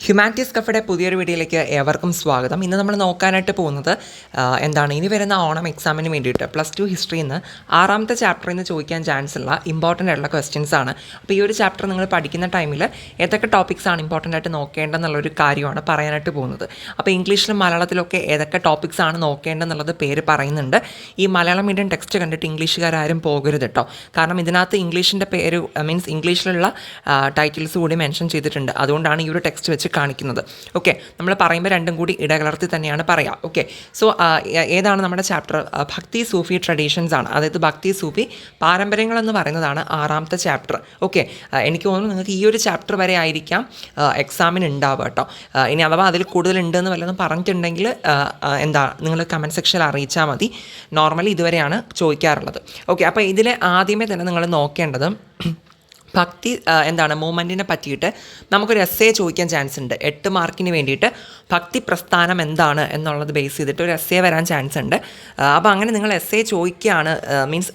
Humanities കഫയുടെ പുതിയൊരു വീഡിയോയിലേക്ക് ഏവർക്കും സ്വാഗതം. ഇന്ന് നമ്മൾ നോക്കാനായിട്ട് പോകുന്നത് ഇനി വരുന്ന ഓണം എക്സാമിന് വേണ്ടിയിട്ട് +2 ഹിസ്റ്ററിയിൽ നിന്ന് 6ാമത്തെ ചാപ്റ്ററിൽ നിന്ന് ചോദിക്കാൻ ചാൻസ് ഉള്ള ഇമ്പോർട്ടൻ്റ് ആയിട്ടുള്ള ക്വസ്റ്റ്യൻസ് ആണ്. അപ്പോൾ ഈ ഒരു ചാപ്റ്റർ നിങ്ങൾ പഠിക്കുന്ന ടൈമിൽ ഏതൊക്കെ ടോപ്പിക്സ് ആണ് ഇമ്പോർട്ടൻ്റ് ആയിട്ട് നോക്കേണ്ടതെന്നുള്ളൊരു കാര്യമാണ് പറയാനായിട്ട് പോകുന്നത്. അപ്പോൾ ഇംഗ്ലീഷിലും മലയാളത്തിലൊക്കെ ഏതൊക്കെ ടോപ്പിക്സ് ആണ് നോക്കേണ്ടതെന്നുള്ളത് പേര് പറയുന്നുണ്ട്. ഈ മലയാളം മീഡിയം ടെക്സ്റ്റ് കണ്ടിട്ട് ഇംഗ്ലീഷുകാരും പോകരുത് കേട്ടോ. കാരണം ഇതിനകത്ത് ഇംഗ്ലീഷിൻ്റെ പേര് ഇംഗ്ലീഷിലുള്ള ടൈറ്റിൽസ് കൂടി മെൻഷൻ ചെയ്തിട്ടുണ്ട്. അതുകൊണ്ടാണ് ഈ ഒരു ടെക്സ്റ്റ് വെച്ച് കാണിക്കുന്നത്. ഓക്കെ, നമ്മൾ പറയുമ്പോൾ രണ്ടും കൂടി ഇടകലർത്തി തന്നെയാണ് പറയാം. ഓക്കെ, സോ ഏതാണ് നമ്മുടെ ചാപ്റ്റർ? ഭക്തി സൂഫി ട്രഡീഷൻസ് ആണ്. അതായത് ഭക്തി സൂഫി പാരമ്പര്യങ്ങൾ എന്ന് പറയുന്നതാണ് 6ാമത്തെ ചാപ്റ്റർ. ഓക്കെ, എനിക്ക് തോന്നുന്നു നിങ്ങൾക്ക് ഈ ഒരു ചാപ്റ്റർ വരെ ആയിരിക്കാം എക്സാമിന് ഉണ്ടാവുക കേട്ടോ. ഇനി അഥവാ അതിൽ കൂടുതലുണ്ടെന്ന് വല്ലതും പറഞ്ഞിട്ടുണ്ടെങ്കിൽ നിങ്ങൾ കമൻറ്റ് സെക്ഷനിൽ അറിയിച്ചാൽ മതി. നോർമലി ഇതുവരെയാണ് ചോദിക്കാറുള്ളത്. ഓക്കെ, അപ്പോൾ ഇതിൽ ആദ്യമേ തന്നെ നിങ്ങൾ നോക്കേണ്ടത് ഭക്തി മൂവ്മെൻറ്റിനെ പറ്റിയിട്ട് നമുക്കൊരു എസ്സേ ചോദിക്കാൻ ചാൻസ് ഉണ്ട്. 8 മാർക്കിന് വേണ്ടിയിട്ട് ഭക്തി പ്രസ്ഥാനം എന്താണ് എന്നുള്ളത് ബേസ് ചെയ്തിട്ട് ഒരു എസ്സേ വരാൻ ചാൻസ് ഉണ്ട്. അപ്പോൾ അങ്ങനെ നിങ്ങൾ എസ്സേ ചോദിക്കുകയാണ്,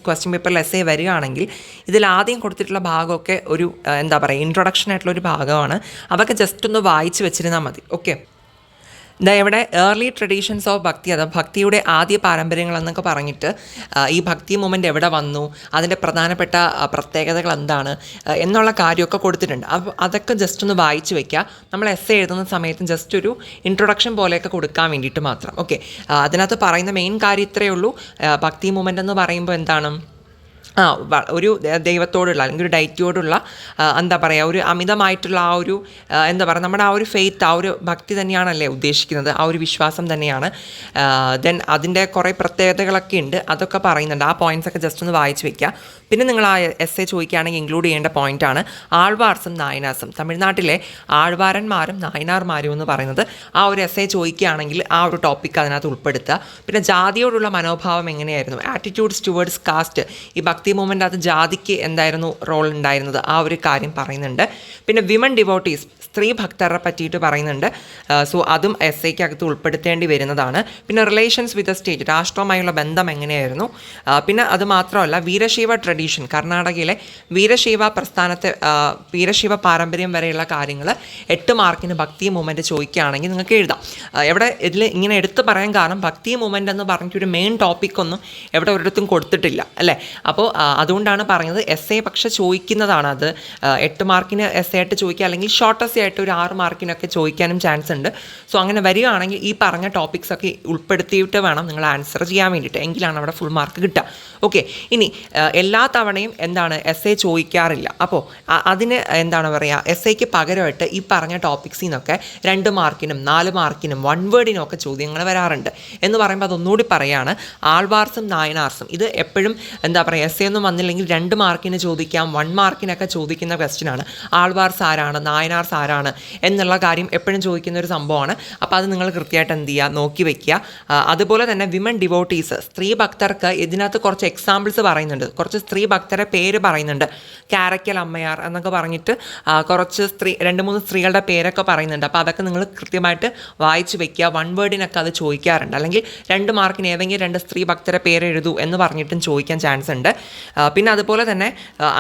ക്വസ്റ്റ്യൻ പേപ്പറിൽ എസ്സേ വരികയാണെങ്കിൽ ഇതിൽ ആദ്യം കൊടുത്തിട്ടുള്ള ഭാഗമൊക്കെ ഒരു ഇൻട്രൊഡക്ഷൻ ആയിട്ടുള്ളൊരു ഭാഗമാണ്. അതൊക്കെ ജസ്റ്റ് ഒന്ന് വായിച്ച് വെച്ചിരുന്നാൽ മതി. ഓക്കെ, ഇവിടെ ഏർലി ട്രഡീഷൻസ് ഓഫ് ഭക്തി, അഥവാ ഭക്തിയുടെ ആദ്യ പാരമ്പര്യങ്ങൾ എന്നൊക്കെ പറഞ്ഞിട്ട് ഈ ഭക്തി മൂവ്മെൻറ്റ് എവിടെ വന്നു, അതിൻ്റെ പ്രധാനപ്പെട്ട പ്രത്യേകതകൾ എന്താണ് എന്നുള്ള കാര്യമൊക്കെ കൊടുത്തിട്ടുണ്ട്. അപ്പോൾ അതൊക്കെ ജസ്റ്റ് ഒന്ന് വായിച്ച് വയ്ക്കുക. നമ്മൾ എസ്സേ എഴുതുന്ന സമയത്ത് ജസ്റ്റ് ഒരു ഇൻട്രൊഡക്ഷൻ പോലെയൊക്കെ കൊടുക്കാൻ വേണ്ടിയിട്ട് മാത്രം. ഓക്കെ, അതിനകത്ത് പറയുന്ന മെയിൻ കാര്യം ഇത്രയേ ഉള്ളൂ. ഭക്തി മൂവ്മെൻറ്റ് എന്ന് പറയുമ്പോൾ ഒരു ദൈവത്തോടുള്ള അല്ലെങ്കിൽ ഒരു ഡൈറ്റിയോടുള്ള ഒരു അമിതമായിട്ടുള്ള നമ്മുടെ ആ ഒരു ഫെയ്ത്ത്, ആ ഒരു ഭക്തി തന്നെയാണല്ലേ ഉദ്ദേശിക്കുന്നത്, ആ ഒരു വിശ്വാസം തന്നെയാണ്. ദെൻ അതിൻ്റെ കുറേ പ്രത്യേകതകളൊക്കെ ഉണ്ട്, അതൊക്കെ പറയുന്നുണ്ട്. ആ പോയിൻറ്റ്സൊക്കെ ജസ്റ്റ് ഒന്ന് വായിച്ച് വയ്ക്കുക. പിന്നെ നിങ്ങൾ ആ എസ്സേ ചോദിക്കുകയാണെങ്കിൽ ഇൻക്ലൂഡ് ചെയ്യേണ്ട പോയിൻ്റാണ് ആൾവാർസും നായനാർസും. തമിഴ്നാട്ടിലെ ആൾവാരന്മാരും നായനാർമാരും എന്ന് പറയുന്നത് ആ ഒരു എസ്സേ ചോദിക്കുകയാണെങ്കിൽ ആ ഒരു ടോപ്പിക്ക് അതിനകത്ത് ഉൾപ്പെടുത്തുക. പിന്നെ ജാതിയോടുള്ള മനോഭാവം എങ്ങനെയായിരുന്നു, ആറ്റിറ്റ്യൂഡ്സ് ടുവേർഡ്സ് കാസ്റ്റ്, ഈ ഭക്തി മൂവ്മെൻ്റ് അത് ജാതിക്ക് എന്തായിരുന്നു റോൾ ഉണ്ടായിരുന്നത്, ആ ഒരു കാര്യം പറയുന്നുണ്ട്. പിന്നെ വിമൻ ഡിവോട്ടീസ്, സ്ത്രീ ഭക്തരെ പറ്റിയിട്ട് പറയുന്നുണ്ട്. സോ അതും എസ്സേക്കകത്ത് ഉൾപ്പെടുത്തേണ്ടി വരുന്നതാണ്. പിന്നെ റിലേഷൻസ് വിത്ത് സ്റ്റേറ്റ്, രാഷ്ട്രവുമായുള്ള ബന്ധം എങ്ങനെയായിരുന്നു. പിന്നെ അത് മാത്രമല്ല വീരശൈവ ട്രഡീഷൻ, കർണാടകയിലെ വീരശൈവ പ്രസ്ഥാനത്തെ വീരശൈവ പാരമ്പര്യം വരെയുള്ള കാര്യങ്ങൾ 8 മാർക്കിന് ഭക്തി മൂവ്മെൻറ്റ് ചോദിക്കുകയാണെങ്കിൽ നിങ്ങൾക്ക് എഴുതാം. ഇതിൽ ഇങ്ങനെ എടുത്ത് പറയാൻ കാരണം ഭക്തി മൂവ്മെൻറ്റ് എന്ന് പറഞ്ഞിട്ടൊരു മെയിൻ ടോപ്പിക്കൊന്നും എവിടെ ഒരിടത്തും കൊടുത്തിട്ടില്ല അല്ലേ. അപ്പോൾ അതുകൊണ്ടാണ് പറഞ്ഞത് എസ്സേ പക്ഷെ ചോദിക്കുന്നതാണ്. അത് 8 മാർക്കിന് എസ്സേ ആയിട്ട് ചോദിക്കുക, അല്ലെങ്കിൽ ഷോർട്ട് എസ്സേ ആയിട്ട് ഒരു 6 മാർക്കിനൊക്കെ ചോദിക്കാനും ചാൻസ് ഉണ്ട്. സോ അങ്ങനെ വരികയാണെങ്കിൽ ഈ പറഞ്ഞ ടോപ്പിക്സൊക്കെ ഉൾപ്പെടുത്തിയിട്ട് വേണം നിങ്ങൾ ആൻസർ ചെയ്യാൻ വേണ്ടിയിട്ട്, എങ്കിലാണ് അവിടെ ഫുൾ മാർക്ക് കിട്ടുക. ഓക്കെ, ഇനി എല്ലാ തവണയും എസ്സേ ചോദിക്കാറില്ല. അപ്പോൾ അതിന് എസ്സേക്ക് പകരമായിട്ട് ഈ പറഞ്ഞ ടോപ്പിക്സിൽ നിന്നൊക്കെ 2 മാർക്കിനും 4 മാർക്കിനും 1 വേർഡിനും ഒക്കെ ചോദ്യങ്ങൾ വരാറുണ്ട്. എന്ന് പറയുമ്പോൾ അതൊന്നുകൂടി പറയുകയാണ്, ആൾവാർസും നായനാർസും ഇത് എപ്പോഴും എസ്സേ ഒന്നും വന്നില്ലെങ്കിൽ 2 മാർക്കിന് ചോദിക്കാം, 1 മാർക്കിനൊക്കെ ചോദിക്കുന്ന ക്വസ്റ്റ്യനാണ്. ആൾവാർസ് ആരാണ്, നായനാർസ് ആരാണ് എന്നുള്ള കാര്യം എപ്പോഴും ചോദിക്കുന്ന ഒരു സംഭവമാണ്. അപ്പോൾ അത് നിങ്ങൾ കൃത്യമായിട്ട് നോക്കി വയ്ക്കുക. അതുപോലെ തന്നെ വിമൻ ഡിവോട്ടീസ്, സ്ത്രീ ഭക്തർക്ക് ഇതിനകത്ത് കുറച്ച് എക്സാമ്പിൾസ് പറയുന്നുണ്ട്. കുറച്ച് സ്ത്രീ ഭക്തരെ പേര് പറയുന്നുണ്ട്. കാരക്കൽ അമ്മയാർ എന്നൊക്കെ പറഞ്ഞിട്ട് കുറച്ച് 2-3 സ്ത്രീകളുടെ പേരൊക്കെ പറയുന്നുണ്ട്. അപ്പോൾ അതൊക്കെ നിങ്ങൾ കൃത്യമായിട്ട് വായിച്ച് വയ്ക്കുക. 1 വേർഡിനൊക്കെ അത് ചോദിക്കാറുണ്ട്. അല്ലെങ്കിൽ 2 മാർക്കിന് ഏതെങ്കിലും 2 സ്ത്രീ ഭക്തരെ പേര് എഴുതൂ എന്ന് പറഞ്ഞിട്ടും ചോദിക്കാൻ ചാൻസ് ഉണ്ട്. പിന്നെ അതുപോലെ തന്നെ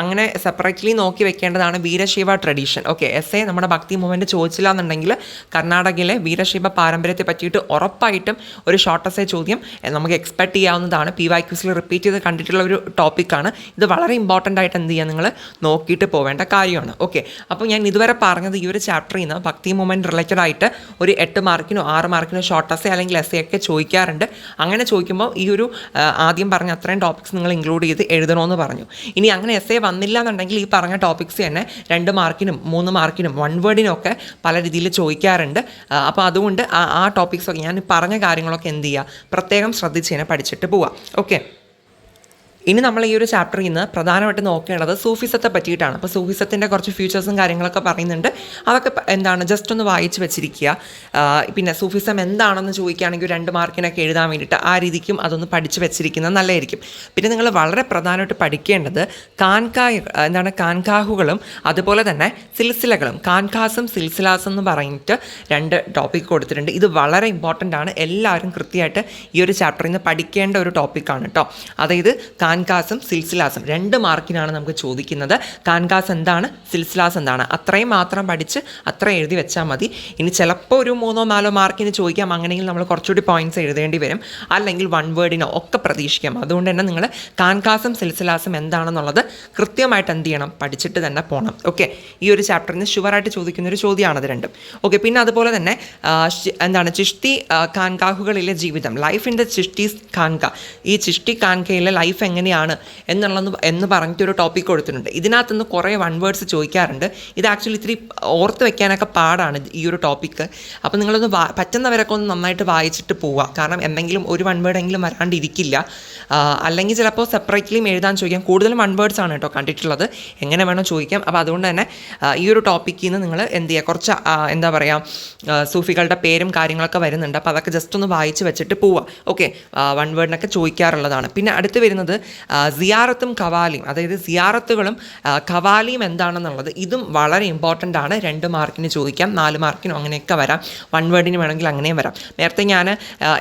അങ്ങനെ സെപ്പറേറ്റ്ലി നോക്കി വെക്കേണ്ടതാണ് വീരശൈവ ട്രഡീഷൻ. ഓക്കെ, എസ്സേ നമ്മുടെ ഭക്തി മൂവ്മെൻറ്റ് ചോദിച്ചില്ല എന്നുണ്ടെങ്കിൽ കർണാടകയിലെ വീരശൈവ പാരമ്പര്യത്തെ പറ്റിയിട്ട് ഉറപ്പായിട്ടും ഒരു ഷോർട്ട് എസ്സേ ചോദ്യം നമുക്ക് എക്സ്പെക്ട് ചെയ്യാവുന്നതാണ്. PYQസിൽ റിപ്പീറ്റ് ചെയ്ത് കണ്ടിട്ടുള്ള ഒരു ടോപ്പിക്കാണ്. ഇത് വളരെ ഇമ്പോർട്ടൻ്റ് ആയിട്ട് നിങ്ങൾ നോക്കിയിട്ട് പോവേണ്ട കാര്യമാണ്. ഓക്കെ, അപ്പോൾ ഞാൻ ഇതുവരെ പറഞ്ഞത് ഈ ഒരു ചാപ്റ്ററിൽ നിന്ന് ഭക്തി മൂവ്മെൻറ്റ് റിലേറ്റഡ് ആയിട്ട് ഒരു 8 മാർക്കിനോ 6 മാർക്കിനോ ഷോർട്ട് എസ്സേ അല്ലെങ്കിൽ എസ്സേ ഒക്കെ ചോദിക്കാറുണ്ട്. അങ്ങനെ ചോദിക്കുമ്പോൾ ഈ ഒരു ആദ്യം പറഞ്ഞ അത്രയും ടോപ്പിക്സ് നിങ്ങൾ ഇൻക്ലൂഡ് ചെയ്ത് എഴുതണമെന്ന് പറഞ്ഞു. ഇനി അങ്ങനെ എസ്സേ വന്നില്ല എന്നുണ്ടെങ്കിൽ ഈ പറഞ്ഞ ടോപ്പിക്സ് തന്നെ 2 മാർക്കിനും 3 മാർക്കിനും 1 വേർഡിനും ഒക്കെ പല രീതിയിൽ ചോദിക്കാറുണ്ട്. അപ്പോൾ അതുകൊണ്ട് ആ ടോപ്പിക്സൊക്കെ ഞാൻ പറഞ്ഞ കാര്യങ്ങളൊക്കെ പ്രത്യേകം ശ്രദ്ധിച്ച് പഠിച്ചിട്ട് പോവാം. ഓക്കെ, ഇനി നമ്മൾ ഈ ഒരു ചാപ്റ്ററിൽ നിന്ന് പ്രധാനമായിട്ട് നോക്കേണ്ടത് സൂഫിസത്തെ പറ്റിയിട്ടാണ്. അപ്പോൾ സൂഫിസത്തിൻ്റെ കുറച്ച് ഫ്യൂച്ചേഴ്സും കാര്യങ്ങളൊക്കെ പറയുന്നുണ്ട്. അതൊക്കെ ജസ്റ്റ് ഒന്ന് വായിച്ച് വെച്ചിരിക്കുക. പിന്നെ സൂഫിസം എന്താണെന്ന് ചോദിക്കുകയാണെങ്കിൽ 2 മാർക്കിനൊക്കെ എഴുതാൻ വേണ്ടിയിട്ട് ആ രീതിക്കും അതൊന്ന് പഠിച്ച് വെച്ചിരിക്കുന്നത് നല്ലതായിരിക്കും. പിന്നെ നിങ്ങൾ വളരെ പ്രധാനമായിട്ട് പഠിക്കേണ്ടത് കാൻകാഹുകളും അതുപോലെ തന്നെ സിൽസിലകളും. കാൻഖാസും സിൽസിലാസും എന്ന് പറഞ്ഞിട്ട് 2 ടോപ്പിക് കൊടുത്തിട്ടുണ്ട്. ഇത് വളരെ ഇമ്പോർട്ടൻ്റ് ആണ്. എല്ലാവരും കൃത്യമായിട്ട് ഈ ഒരു ചാപ്റ്ററിൽ നിന്ന് പഠിക്കേണ്ട ഒരു ടോപ്പിക്കാണ് കേട്ടോ. അതായത് കാൻകാസും സിൽസിലാസും 2 മാർക്കിനാണ് നമുക്ക് ചോദിക്കുന്നത്. കാൻകാസ് എന്താണ്, സിൽസിലാസ് എന്താണ്, അത്രയും മാത്രം പഠിച്ച് അത്ര എഴുതി വെച്ചാൽ മതി. ഇനി ചിലപ്പോൾ ഒരു 3-4 മാർക്കിന് ചോദിക്കാം, അങ്ങനെയെങ്കിൽ നമ്മൾ കുറച്ചുകൂടി പോയിൻറ്റ്സ് എഴുതേണ്ടി വരും, അല്ലെങ്കിൽ 1 വേർഡിനോ ഒക്കെ പ്രതീക്ഷിക്കാം. അതുകൊണ്ട് തന്നെ നിങ്ങൾ കാൻകാസും സിൽസിലാസും എന്താണെന്നുള്ളത് കൃത്യമായിട്ട് എന്ത് ചെയ്യണം, പഠിച്ചിട്ട് തന്നെ പോകണം. ഓക്കെ, ഈ ഒരു ചാപ്റ്ററിൽ നിന്ന് ഷുവറായിട്ട് ചോദിക്കുന്നൊരു ചോദ്യമാണത് രണ്ടും. ഓക്കെ, പിന്നെ അതുപോലെ തന്നെ എന്താണ് ചിഷ്തി ഖാൻകാഹുകളിലെ ജീവിതം, ലൈഫ് ഇൻ ദ ചിഷ്തീസ് ഖാൻക, ഈ ചിഷ്ടി ഖാൻകയിലെ ലൈഫ് എങ്ങനെയാണ് എന്ന് പറഞ്ഞിട്ടൊരു ടോപ്പിക് കൊടുത്തിട്ടുണ്ട്. ഇതിനകത്തുനിന്ന് കുറേ 1 വേർഡ്സ് ചോദിക്കാറുണ്ട്. ഇത് ആക്ച്വലി ഇത്തിരി ഓർത്ത് വെക്കാനൊക്കെ പാടാണ് ഈ ഒരു ടോപ്പിക്ക്. അപ്പോൾ നിങ്ങളൊന്ന് പറ്റുന്നവരൊക്കെ ഒന്ന് നന്നായിട്ട് വായിച്ചിട്ട് പോവുക. കാരണം എന്തെങ്കിലും ഒരു 1 വേർഡെങ്കിലും വരാണ്ടിരിക്കില്ല. അല്ലെങ്കിൽ ചിലപ്പോൾ സെപ്പറേറ്റ്ലിയും എഴുതാൻ ചോദിക്കാം. കൂടുതലും 1 വേർഡ്സ് ആണ് കേട്ടോ കണ്ടിട്ടുള്ളത്, എങ്ങനെ വേണോ ചോദിക്കാം. അപ്പോൾ അതുകൊണ്ട് തന്നെ ഈ ഒരു ടോപ്പിക്കിൽ നിന്ന് നിങ്ങൾ എന്ത് ചെയ്യുക, കുറച്ച് എന്താ പറയുക, സൂഫികളുടെ പേരും കാര്യങ്ങളൊക്കെ വരുന്നുണ്ട്. അപ്പോൾ അതൊക്കെ ജസ്റ്റ് ഒന്ന് വായിച്ച് വെച്ചിട്ട് പോവുക. ഓക്കെ, 1 വേർഡിനൊക്കെ ചോദിക്കാറുള്ളതാണ്. പിന്നെ അടുത്ത് വരുന്നത് സിയാറത്തും ഖവാലിയും, അതായത് സിയാറത്തുകളും ഖവാലിയും എന്താണെന്നുള്ളത്, ഇതും വളരെ ഇമ്പോർട്ടൻ്റ് ആണ്. 2 മാർക്കിന് ചോദിക്കാം, 4 മാർക്കിനും അങ്ങനെയൊക്കെ വരാം, 1 വേർഡിന് വേണമെങ്കിൽ അങ്ങനെയും വരാം. നേരത്തെ ഞാൻ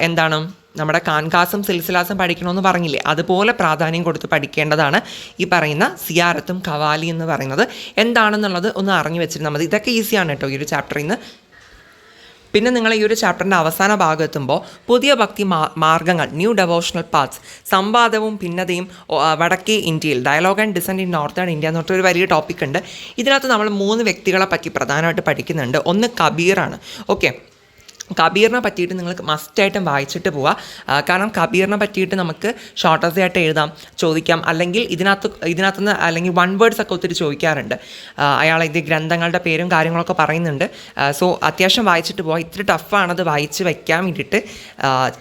എന്താണ് നമ്മുടെ കാൻകാസും സിൽസിലാസും പഠിക്കണമെന്ന് പറഞ്ഞില്ലേ, അതുപോലെ പ്രാധാന്യം കൊടുത്ത് പഠിക്കേണ്ടതാണ് ഈ പറയുന്ന സിയാറത്തും ഖവാലി എന്ന് പറയുന്നത്. എന്താണെന്നുള്ളത് ഒന്ന് അറിഞ്ഞു വെച്ചിരുന്നാൽ മതി. ഇതൊക്കെ ഈസിയാണ് കേട്ടോ ഈ ഒരു ചാപ്റ്ററിൽ നിന്ന്. പിന്നെ നിങ്ങൾ ഈ ഒരു ചാപ്റ്ററിൻ്റെ അവസാന ഭാഗം എത്തുമ്പോൾ പുതിയ ഭക്തി മാർഗ്ഗങ്ങൾ, ന്യൂ ഡെവോഷണൽ പാത്സ്, സംവാദവും ഭിന്നതയും വടക്കേ ഇന്ത്യയിൽ, dialogue and dissent in northern India എന്ന് പറഞ്ഞിട്ടൊരു വലിയ ടോപ്പിക് ഉണ്ട്. ഇതിനകത്ത് നമ്മൾ 3 വ്യക്തികളെ പറ്റി പ്രധാനമായിട്ട് പഠിക്കുന്നുണ്ട്. ഒന്ന് കബീറാണ്. ഓക്കെ, കബീറിനെ പറ്റിയിട്ട് നിങ്ങൾക്ക് മസ്റ്റായിട്ടും വായിച്ചിട്ട് പോവുക. കാരണം കബീറിനെ പറ്റിയിട്ട് നമുക്ക് ഷോർട്ട് എസ്സേ ആയിട്ട് എഴുതാം, ചോദിക്കാം, അല്ലെങ്കിൽ ഇതിനകത്തുനിന്ന് അല്ലെങ്കിൽ 1 വേർഡ്സ് ഒക്കെ ഒത്തിരി ചോദിക്കാറുണ്ട്. അയാൾ ഇത് ഗ്രന്ഥങ്ങളുടെ പേരും കാര്യങ്ങളൊക്കെ പറയുന്നുണ്ട്. സോ അത്യാവശ്യം വായിച്ചിട്ട് പോവുക. ഇത്തിരി ടഫാണത് വായിച്ച് വയ്ക്കാൻ വേണ്ടിയിട്ട്.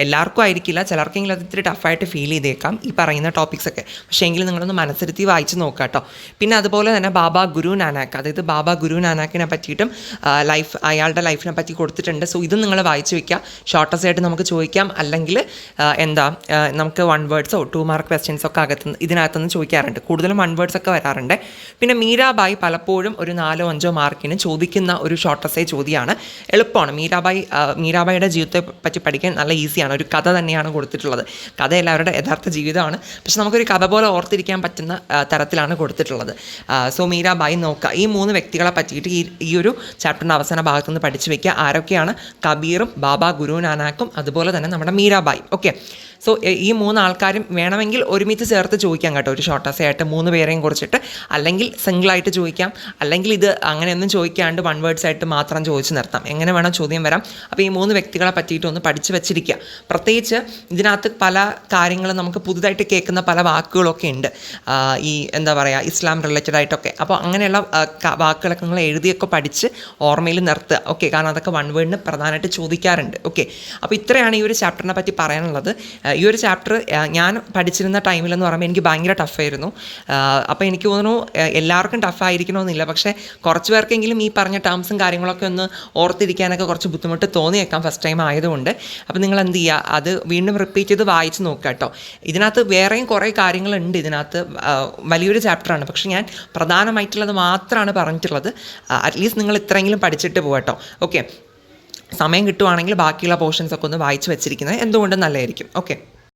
എല്ലാവർക്കും ആയിരിക്കില്ല, ചിലർക്കെങ്കിലും അത് ഇത്തിരി ടഫായിട്ട് ഫീൽ ചെയ്തേക്കാം ഈ പറയുന്ന ടോപ്പിക്സൊക്കെ. പക്ഷേ എങ്കിലും നിങ്ങളൊന്ന് മനസ്സിരുത്തി വായിച്ച് നോക്കുക കേട്ടോ. പിന്നെ അതുപോലെ തന്നെ ബാബ ഗുരു നാനാക്ക്, അതായത് ബാബ ഗുരു നാനാക്കിനെ പറ്റിയിട്ടും അയാളുടെ ലൈഫിനെ പറ്റി കൊടുത്തിട്ടുണ്ട്. സോ ഇത് നിങ്ങൾ വായിച്ച് വയ്ക്കുക. ഷോർട്ട് എസ്സേ ആയിട്ട് നമുക്ക് ചോദിക്കാം, അല്ലെങ്കിൽ നമുക്ക് 1 വേർഡ്സോ 2 മാർക്ക് ക്വസ്റ്റ്യൻസോ ഒക്കെ ഇതിനകത്തുനിന്ന് ചോദിക്കാറുണ്ട്. കൂടുതലും 1 വേർഡ്സ് ഒക്കെ വരാറുണ്ട്. പിന്നെ മീരാബായി പലപ്പോഴും ഒരു 4-5 മാർക്കിന് ചോദിക്കുന്ന ഒരു ഷോർട്ട് എസ്സേ ചോദ്യമാണ്. എളുപ്പമാണ്. മീരാബായിയുടെ ജീവിതത്തെ പറ്റി പഠിക്കാൻ നല്ല ഈസിയാണ്. ഒരു കഥ തന്നെയാണ് കൊടുത്തിട്ടുള്ളത്. കഥ എല്ലാവരുടെ യഥാർത്ഥ ജീവിതമാണ്, പക്ഷെ നമുക്കൊരു കഥ പോലെ ഓർത്തിരിക്കാൻ പറ്റുന്ന തരത്തിലാണ് കൊടുത്തിട്ടുള്ളത്. സോ മീരാബായി നോക്കുക. ഈ 3 വ്യക്തികളെ പറ്റിയിട്ട് ഈ ഒരു ചാപ്റ്ററിൻ്റെ അവസാന ഭാഗത്തുനിന്ന് പഠിച്ചു വയ്ക്കുക. ആരൊക്കെയാണ്? കബീറും, ബാബ ഗുരു നാനാക്കും, അതുപോലെ തന്നെ നമ്മുടെ മീരാബായി. ഓക്കെ, സോ ഈ 3 ആൾക്കാരും വേണമെങ്കിൽ ഒരുമിച്ച് ചേർത്ത് ചോദിക്കാം കേട്ടോ, ഒരു ഷോർട്ട് എസ്സേ ആയിട്ട് 3 പേരെയും കുറിച്ചിട്ട്. അല്ലെങ്കിൽ സിംഗിളായിട്ട് ചോദിക്കാം, അല്ലെങ്കിൽ ഇത് അങ്ങനെയൊന്നും ചോദിക്കാണ്ട് 1 വേർഡ്സ് ആയിട്ട് മാത്രം ചോദിച്ച് നിർത്താം. എങ്ങനെ വേണം ചോദ്യം വരാം. അപ്പോൾ ഈ 3 വ്യക്തികളെ പറ്റിയിട്ടൊന്ന് പഠിച്ച് വെച്ചിരിക്കുക. പ്രത്യേകിച്ച് ഇതിനകത്ത് പല കാര്യങ്ങളും നമുക്ക് പുതുതായിട്ട് കേൾക്കുന്ന പല വാക്കുകളൊക്കെ ഉണ്ട്, ഈ എന്താ പറയുക, ഇസ്ലാം റിലേറ്റഡ് ആയിട്ടൊക്കെ. അപ്പോൾ അങ്ങനെയുള്ള വാക്കുകളൊക്കെ നിങ്ങൾ എഴുതിയൊക്കെ പഠിച്ച് ഓർമ്മയിൽ നിർത്തുക. ഓക്കെ, കാരണം അതൊക്കെ 1 വേർഡിന് പ്രധാനമായിട്ട് ചോദിക്കാറുണ്ട്. ഓക്കെ, അപ്പോൾ ഇത്രയാണ് ഈ ഒരു ചാപ്റ്ററിനെ പറ്റി പറയാനുള്ളത്. ഈ ഒരു ചാപ്റ്റർ ഞാൻ പഠിച്ചിരുന്ന ടൈമിലെന്ന് പറയുമ്പോൾ എനിക്ക് ഭയങ്കര ടഫായിരുന്നു. അപ്പോൾ എനിക്ക് തോന്നുന്നു എല്ലാവർക്കും ടഫായിരിക്കണമെന്നില്ല, പക്ഷേ കുറച്ച് പേർക്കെങ്കിലും ഈ പറഞ്ഞ ടേംസും കാര്യങ്ങളൊക്കെ ഒന്ന് ഓർത്തിരിക്കാനൊക്കെ കുറച്ച് ബുദ്ധിമുട്ട് തോന്നിയേക്കാം ഫസ്റ്റ് ടൈം ആയതുകൊണ്ട്. അപ്പോൾ നിങ്ങൾ എന്ത് ചെയ്യുക, അത് വീണ്ടും റിപ്പീറ്റ് ചെയ്ത് വായിച്ച് നോക്കുക കേട്ടോ. ഇതിനകത്ത് വേറെയും കുറേ കാര്യങ്ങളുണ്ട്. ഇതിനകത്ത് വലിയൊരു ചാപ്റ്ററാണ്, പക്ഷേ ഞാൻ പ്രധാനമായിട്ടുള്ളത് മാത്രമാണ് പറഞ്ഞിട്ടുള്ളത്. അറ്റ്ലീസ്റ്റ് നിങ്ങൾ ഇത്രയെങ്കിലും പഠിച്ചിട്ട് പോകട്ടോ. ഓക്കെ, സമയം കിട്ടുവാണെങ്കിൽ ബാക്കിയുള്ള പോർഷൻസൊക്കെ ഒന്ന് വായിച്ച് വെച്ചിരിക്കുന്നത് എന്തുകൊണ്ടും നല്ലതായിരിക്കും. ഓക്കെ.